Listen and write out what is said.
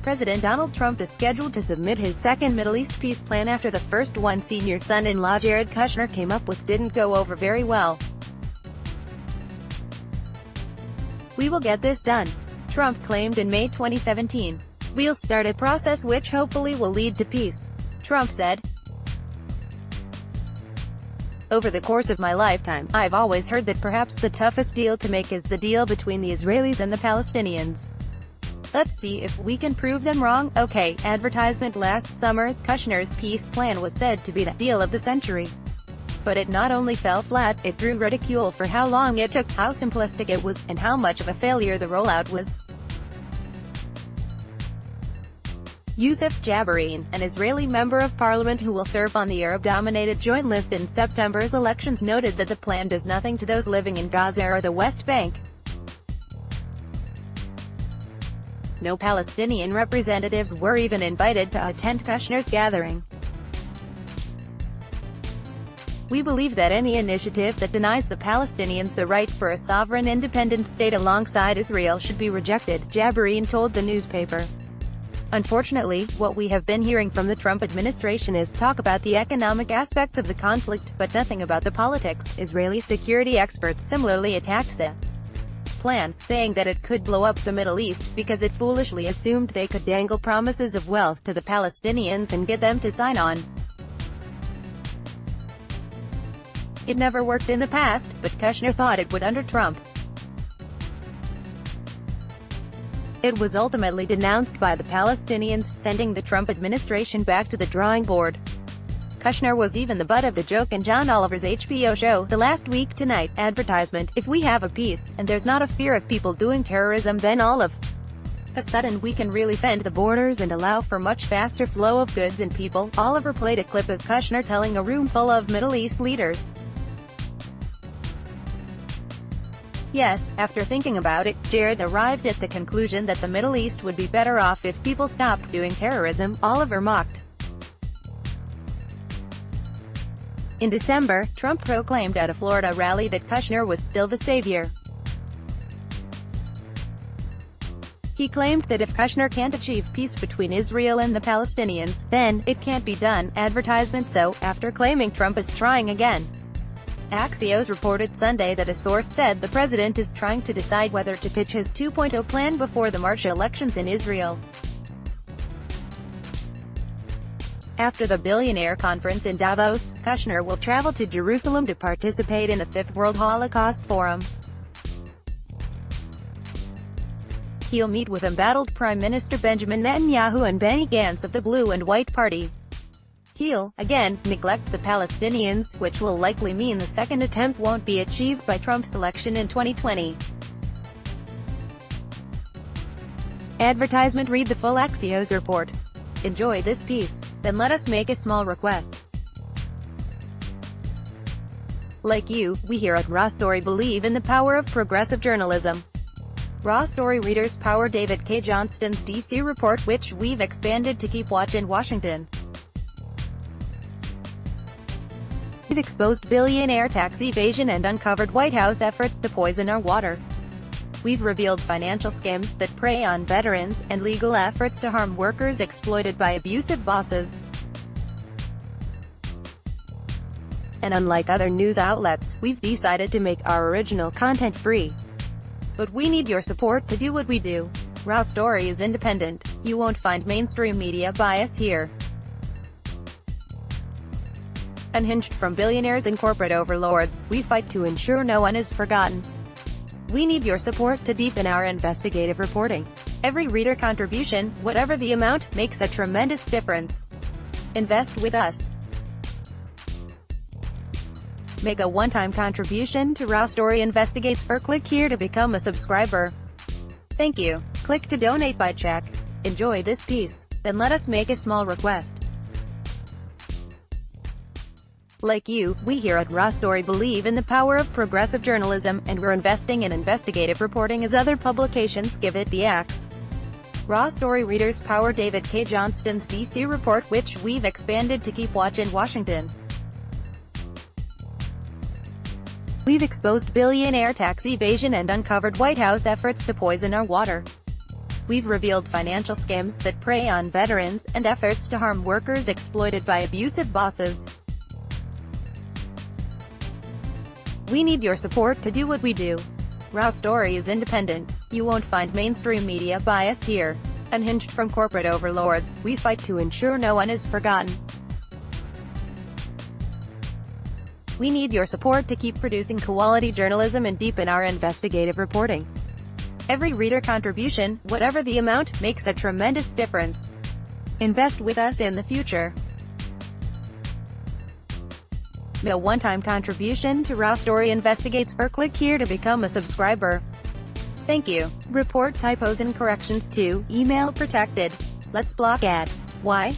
President Donald Trump is scheduled to submit his second Middle East peace plan after the first one senior son-in-law Jared Kushner came up with didn't go over very well. "We will get this done," Trump claimed in May 2017. "We'll start a process which hopefully will lead to peace," Trump said. "Over the course of my lifetime, I've always heard that perhaps the toughest deal to make is the deal between the Israelis and the Palestinians. Let's see if we can prove them wrong." Okay, advertisement last summer, Kushner's peace plan was said to be the deal of the century. But it not only fell flat, it drew ridicule for how long it took, how simplistic it was, and how much of a failure the rollout was. Youssef Jabarin, an Israeli member of parliament who will serve on the Arab-dominated joint list in September's elections, noted that the plan does nothing to those living in Gaza or the West Bank. No Palestinian representatives were even invited to attend Kushner's gathering. "We believe that any initiative that denies the Palestinians the right for a sovereign independent state alongside Israel should be rejected," Jabarin told the newspaper. "Unfortunately, what we have been hearing from the Trump administration is talk about the economic aspects of the conflict, but nothing about the politics." Israeli security experts similarly attacked the plan, saying that it could blow up the Middle East, because it foolishly assumed they could dangle promises of wealth to the Palestinians and get them to sign on. It never worked in the past, but Kushner thought it would under Trump. It was ultimately denounced by the Palestinians, sending the Trump administration back to the drawing board. Kushner was even the butt of the joke in John Oliver's HBO show, The Last Week Tonight, advertisement. "If we have a peace, and there's not a fear of people doing terrorism, then all of a sudden we can really fend the borders and allow for much faster flow of goods and people." Oliver played a clip of Kushner telling a room full of Middle East leaders, "Yes, after thinking about it, Jared arrived at the conclusion that the Middle East would be better off if people stopped doing terrorism," Oliver mocked. In December, Trump proclaimed at a Florida rally that Kushner was still the savior. He claimed that if Kushner can't achieve peace between Israel and the Palestinians, then it can't be done. Advertisement. So, after claiming Trump is trying again, Axios reported Sunday that a source said the president is trying to decide whether to pitch his 2.0 plan before the March elections in Israel. After the billionaire conference in Davos, Kushner will travel to Jerusalem to participate in the Fifth World Holocaust Forum. He'll meet with embattled Prime Minister Benjamin Netanyahu and Benny Gantz of the Blue and White Party. He'll, again, neglect the Palestinians, which will likely mean the second attempt won't be achieved by Trump's election in 2020. Advertisement. Read the full Axios report. Enjoy this piece. Then let us make a small request. Like you, we here at Raw Story believe in the power of progressive journalism. Raw Story readers power David K. Johnston's D.C. report, which we've expanded to keep watch in Washington. We've exposed billionaire tax evasion and uncovered White House efforts to poison our water. We've revealed financial scams that prey on veterans, and legal efforts to harm workers exploited by abusive bosses. And unlike other news outlets, we've decided to make our original content free. But we need your support to do what we do. Raw Story is independent. You won't find mainstream media bias here. Unhinged from billionaires and corporate overlords, we fight to ensure no one is forgotten. We need your support to deepen our investigative reporting. Every reader contribution, whatever the amount, makes a tremendous difference. Invest with us. Make a one-time contribution to Raw Story Investigates or click here to become a subscriber. Thank you. Click to donate by check. Enjoy this piece. Then let us make a small request. Like you, we here at Raw Story believe in the power of progressive journalism, and we're investing in investigative reporting as other publications give it the axe. Raw Story readers power David K. Johnston's D.C. report, which we've expanded to keep watch in Washington. We've exposed billionaire tax evasion and uncovered White House efforts to poison our water. We've revealed financial scams that prey on veterans, and efforts to harm workers exploited by abusive bosses. We need your support to do what we do. Raw Story is independent. You won't find mainstream media bias here. Unhinged from corporate overlords, we fight to ensure no one is forgotten. We need your support to keep producing quality journalism and deepen our investigative reporting. Every reader contribution, whatever the amount, makes a tremendous difference. Invest with us in the future. Make a one-time contribution to Raw Story Investigates or click here to become a subscriber. Thank you. Report typos and corrections to email protected. Let's block ads. Why?